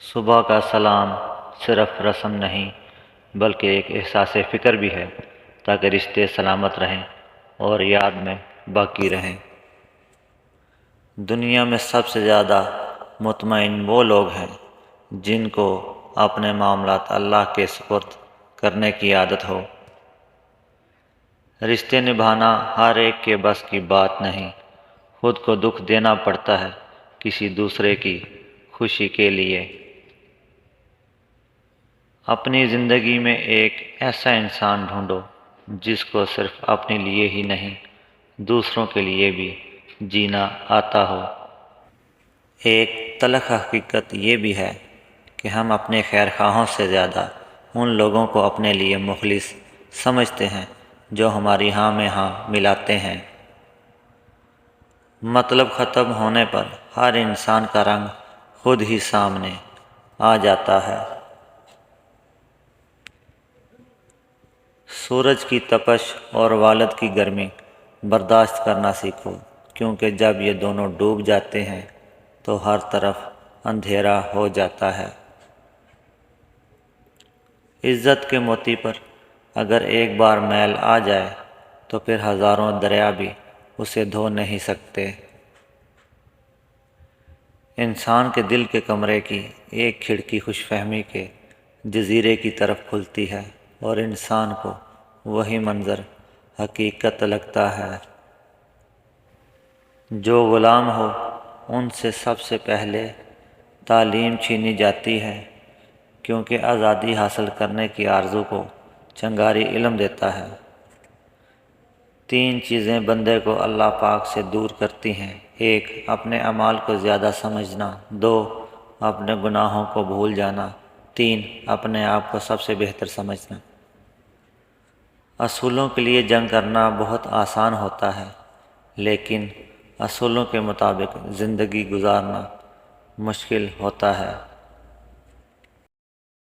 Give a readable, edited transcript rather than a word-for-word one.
صبح کا سلام صرف رسم نہیں بلکہ ایک احساس فکر بھی ہے تاکہ رشتے سلامت رہیں اور یاد میں باقی رہیں۔ دنیا میں سب سے زیادہ مطمئن وہ لوگ ہیں جن کو اپنے معاملات اللہ کے سپرد کرنے کی عادت ہو۔ رشتے نبھانا ہر ایک کے بس کی بات نہیں، خود کو دکھ دینا پڑتا ہے کسی دوسرے کی خوشی کے لیے۔ اپنی زندگی میں ایک ایسا انسان ڈھونڈو جس کو صرف اپنے لیے ہی نہیں دوسروں کے لیے بھی جینا آتا ہو۔ ایک تلخ حقیقت یہ بھی ہے کہ ہم اپنے خیر خواہوں سے زیادہ ان لوگوں کو اپنے لیے مخلص سمجھتے ہیں جو ہماری ہاں میں ہاں ملاتے ہیں۔ مطلب ختم ہونے پر ہر انسان کا رنگ خود ہی سامنے آ جاتا ہے۔ سورج کی تپش اور والد کی گرمی برداشت کرنا سیکھو، کیونکہ جب یہ دونوں ڈوب جاتے ہیں تو ہر طرف اندھیرا ہو جاتا ہے۔ عزت کے موتی پر اگر ایک بار میل آ جائے تو پھر ہزاروں دریا بھی اسے دھو نہیں سکتے۔ انسان کے دل کے کمرے کی ایک کھڑکی خوش فہمی کے جزیرے کی طرف کھلتی ہے اور انسان کو وہی منظر حقیقت لگتا ہے۔ جو غلام ہو ان سے سب سے پہلے تعلیم چھینی جاتی ہے، کیونکہ آزادی حاصل کرنے کی آرزو کو چنگاری علم دیتا ہے۔ 3 چیزیں بندے کو اللہ پاک سے دور کرتی ہیں: 1 اپنے اعمال کو زیادہ سمجھنا، 2 اپنے گناہوں کو بھول جانا، 3 اپنے آپ کو سب سے بہتر سمجھنا۔ اصولوں کے لیے جنگ کرنا بہت آسان ہوتا ہے، لیکن اصولوں کے مطابق زندگی گزارنا مشکل ہوتا ہے۔